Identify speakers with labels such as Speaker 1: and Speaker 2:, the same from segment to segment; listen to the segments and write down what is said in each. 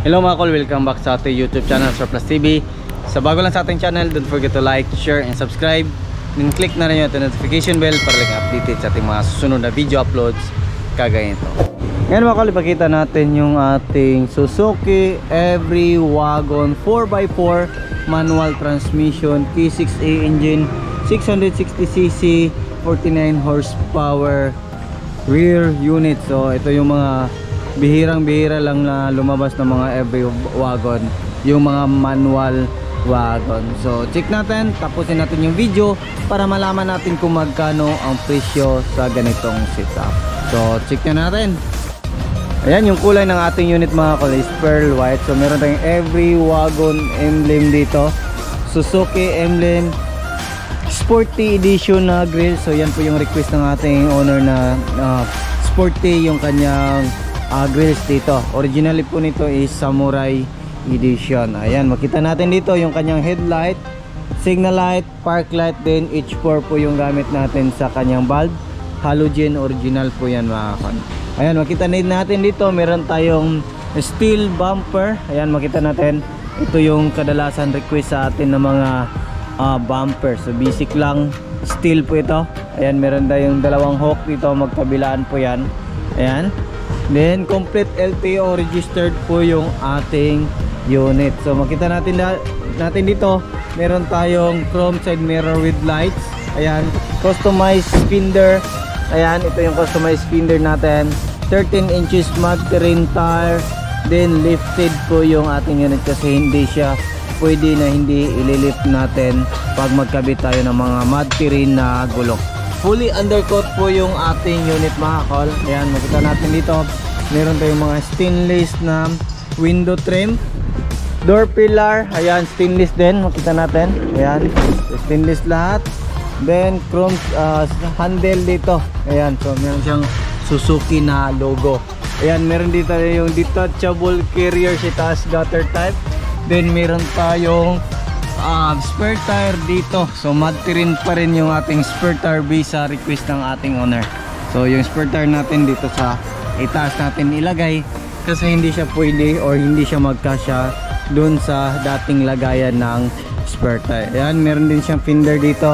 Speaker 1: Hello mga kol, welcome back sa ating YouTube channel, Surplus TV. Sa bago lang sa ating channel, don't forget to like, share, and subscribe. And click na rin yung notification bell para lang updated sa ating mga susunod na video uploads kagaya nito. Ngayon mga kol, ipakita natin yung ating Suzuki Every Wagon 4x4 manual transmission, K6A engine, 660cc, 49 horsepower rear unit. So ito yung mga bihirang-bihira lang na lumabas ng mga Every Wagon, yung mga manual wagon. So check natin, tapusin natin yung video para malaman natin kung magkano ang presyo sa ganitong setup. So check na natin. Ayan yung kulay ng ating unit mga kol, is pearl white. So meron tayong Every Wagon emblem dito, Suzuki emblem, sporty edition na grill. So yan po yung request ng ating owner na sporty yung kanyang grills dito. Originally po nito is Samurai edition. Ayan, makita natin dito yung kanyang headlight, signal light, park light, then H4 po yung gamit natin sa kanyang bulb. Halogen original po yan mga kon. Ayan, makita natin dito meron tayong steel bumper. Ayan, makita natin ito yung kadalasan request sa atin ng mga bumper. So basic lang, steel po ito. Ayan, meron tayong dalawang hook dito, magkabilaan po yan. Ayan. Then complete LTO registered po yung ating unit. So makita natin dito meron tayong chrome side mirror with lights. Ayan, customized fender. Ayan, ito yung customized fender natin. 13 inches mud terrain tire. Then lifted po yung ating unit kasi hindi siya pwede na hindi ililift natin pag magkabit tayo ng mga mud terrain na gulok. Fully undercoat po yung ating unit mga kol. Ayan, makita natin dito meron tayong mga stainless na window trim, door pillar. Ayan, stainless din, makita natin. Ayan, stainless lahat. Then chrome handle dito. Ayan, so meron siyang Suzuki na logo. Ayan, meron dito yung detachable carrier sa taas, gutter type. Then meron tayong spare tire dito. So mud terrain pa rin yung ating spare tire base sa request ng ating owner. So yung spare tire natin dito sa itaas natin ilagay kasi hindi siya pwede or hindi siya magkasya dun sa dating lagayan ng spare tire. Ayan, meron din siyang fender dito.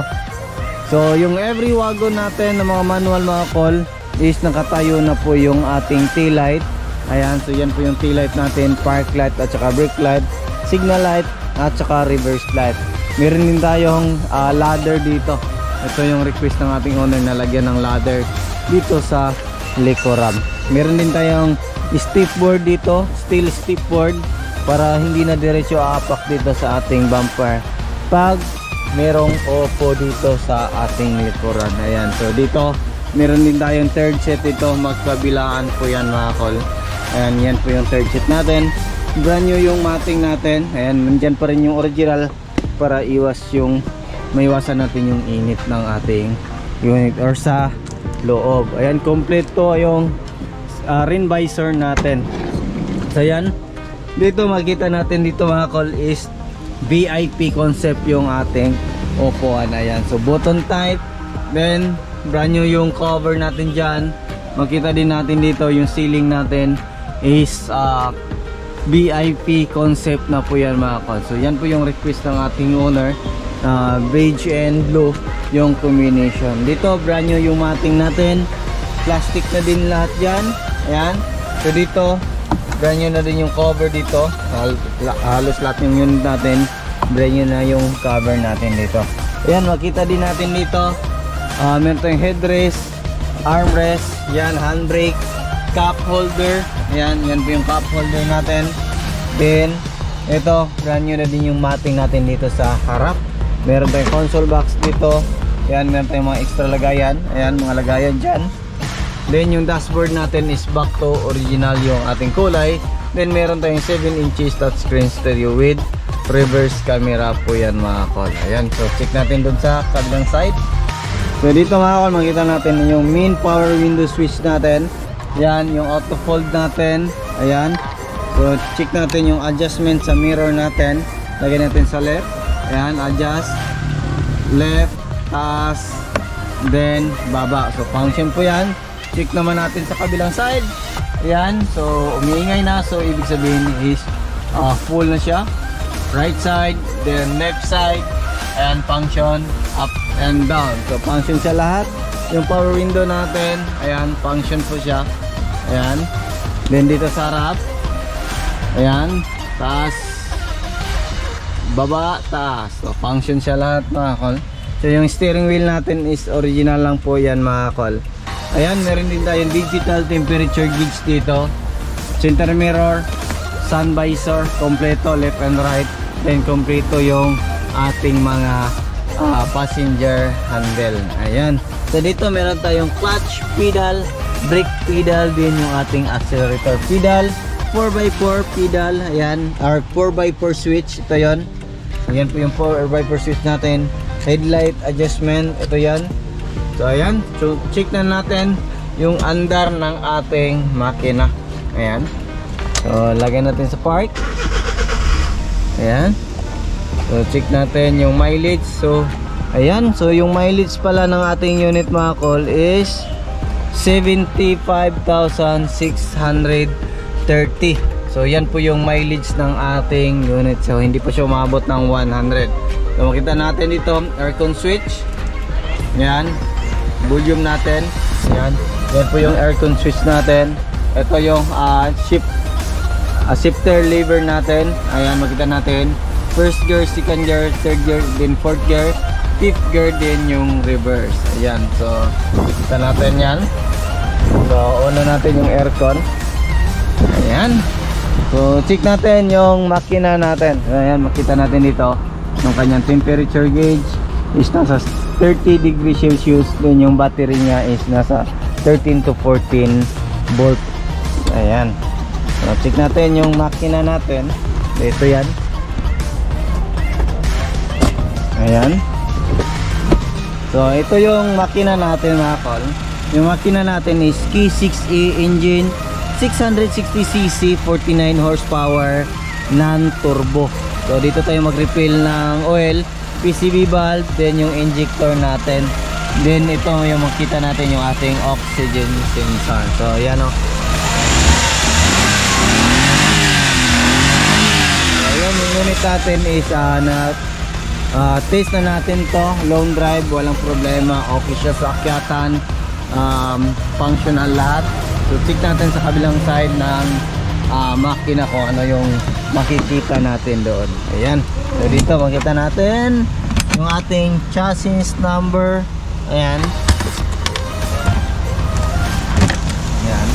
Speaker 1: So yung Every Wagon natin ng mga manual mga call is nakatayo na po yung ating tail light. Ayan, so yan po yung tail light natin, park light at saka brake light, signal light at saka reverse light. Meron din tayong ladder dito. Ito yung request ng ating owner na lagyan ng ladder dito sa likuran. Meron din tayong stepboard dito, steel stepboard para hindi na diretso aapak dito sa ating bumper pag merong opo dito sa ating likuran. Ayan, so dito meron din tayong third set dito, magkabilaan po yan mga kol. Ayan, yan po yung third set natin. Brand new yung mating natin. Ayan, nandyan pa rin yung original para maiwasan natin yung init ng ating unit or sa loob. Ayan, complete to yung rain visor natin. So ayan, dito makita natin dito mga kol is VIP concept yung ating upuan. Ayan, so button type. Then brand new yung cover natin dyan. Makita din natin dito yung ceiling natin is VIP concept na po yan mga kol. So yan po yung request ng ating owner, beige and blue yung combination. Dito brand new yung mating natin, plastic na din lahat dyan. Ayan, so dito brand new na din yung cover dito. Halos lahat yung unit natin brand new na yung cover natin dito. Ayan, makita din natin dito meron tayong headrest, armrest, yan, handbrake, cup holder. Ayan, yan po yung cup holder natin. Then ito, brand new na din yung mating natin dito sa harap. Meron tayong console box dito. Ayan, meron tayong mga extra lagayan. Ayan, mga lagayan dyan. Then yung dashboard natin is back to original yung ating kulay. Then meron tayong 7 inches touchscreen stereo with reverse camera po yan mga kol. Ayan, so check natin dun sa kabilang side. So dito mga kol, makita natin yung main power window switch natin. Ayan, yung auto fold natin. Ayan, so check natin yung adjustment sa mirror natin. Lagyan natin sa left. Ayan, adjust left, taas, then baba. So function po yan. Check naman natin sa kabilang side. Ayan, so umiingay na, so ibig sabihin is full na siya. Right side, then left side, and function up and down. So function siya lahat. Yung power window natin, ayan, function po siya. Ayan. Then dito sa harap, ayan, taas, baba, taas. So function siya lahat mga kol. So yung steering wheel natin is original lang po yan mga kol. Ayan, meron din tayong digital temperature gauge dito. Center mirror, sun visor, kompleto left and right. Then kompleto yung ating mga passenger handle. Ayan. So dito meron tayong clutch pedal, brake pedal, din yung ating accelerator pedal, 4x4 pedal, ayan, or 4x4 switch, ito yon. Ayan po yung 4x4 switch natin. Headlight adjustment, ito yan. So ayan, so check na natin yung andar ng ating makina. Ayan. So lagay natin sa park. Ayan. So check natin yung mileage. So ayan, so yung mileage pala ng ating unit mga kol is 75,630. So yan po yung mileage ng ating unit. So hindi pa siya umabot ng 100. So makita natin dito aircon switch. Ayan. Volume natin. Ayan. Yan po yung aircon switch natin. Ito yung shifter lever natin. Ayan, makita natin. First gear, second gear, third gear, then fourth gear, fifth gear din yung reverse. Ayan, so kita natin yan. So una natin yung aircon. Ayan. So check natin yung makina natin. Ayan, makita natin dito yung kanyang temperature gauge is nasa 30 degrees Celsius. Then yung battery niya is nasa 13 to 14 volt. Ayan. So check natin yung makina natin. Ito yan. Ayan. So ito yung makina natin mga kol. Yung makina natin is K6A engine, 660cc, 49 horsepower, non-turbo. So dito tayo mag-refill ng oil, PCV valve, then yung injector natin. Then ito yung makita natin yung ating oxygen sensor. So yan o. So yan, yung unit natin is test na natin to, long drive, walang problema, okay siya sa akyatan, functional lahat. So check natin sa kabilang side ng makina kung ano yung makikita natin doon. Ayan, so dito makita natin yung ating chassis number. Ayan. Ayan.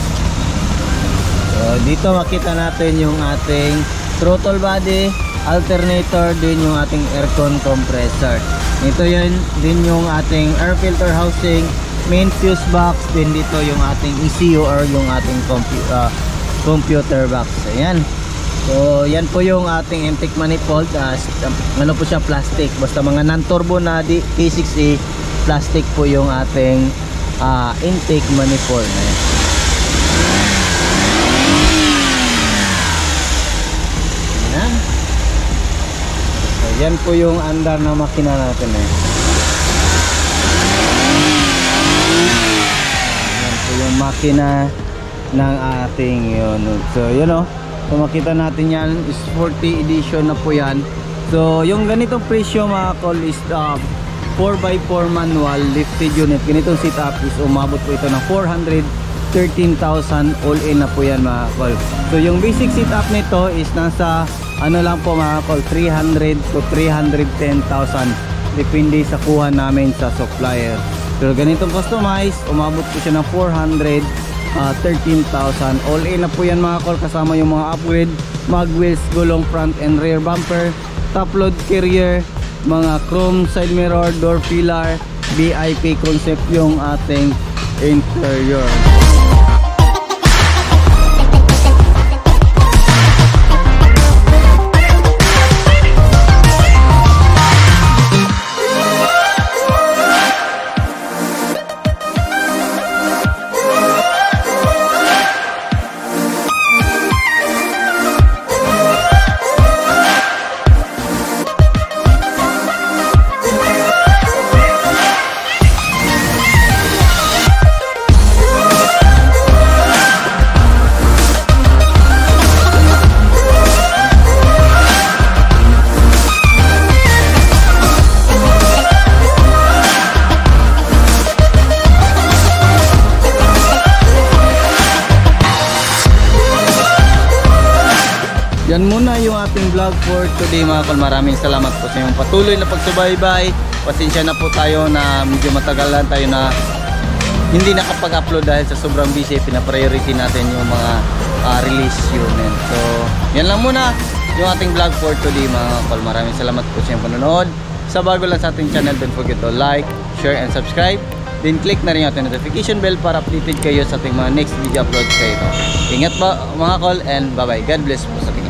Speaker 1: So dito makita natin yung ating throttle body, alternator, din yung ating aircon compressor. Ito yun din yung ating air filter housing, main fuse box, din dito yung ating ECU or yung ating computer box. Ayan. So yan po yung ating intake manifold. Ano po siya, plastic. Basta mga non-turbo na K6A, plastic po yung ating intake manifold. Ayan. Ayan. Yan po yung andar ng makina natin eh. Yan po yung makina ng ating unit. So yun o, so makita natin yan is 40 edition na po yan. So yung ganitong presyo mga kol is 4x4 manual lifted unit. Ganitong setup is umabot po ito ng 413,000 all in na po yan mga kol. So yung basic setup nito is nasa ano lang po mga kol, 300 to 310,000 depende sa kuha namin sa supplier. Pero ganitong customize, umabot po siya ng 413,000 all in na po yan mga kol, kasama yung mga upgrade, mag wheels, gulong front and rear bumper, top load carrier, mga chrome side mirror, door pillar, VIP concept yung ating interior. yan muna yung ating vlog for today mga kol. Maraming salamat po sa inyong patuloy na pagsubaybay. Pasensya na po tayo na medyo matagalan tayo na hindi nakapag-upload dahil sa sobrang busy. Pina-priority natin yung mga release yun. So yan lang muna yung ating vlog for today mga kol. Maraming salamat po sa inyong panonood. Sa bago lang sa ating channel, don't forget to like, share, and subscribe. Then click na rin yung ating notification bell para updated kayo sa ating mga next video uploads kayo. Ingat po mga kol and bye bye. God bless po sa ating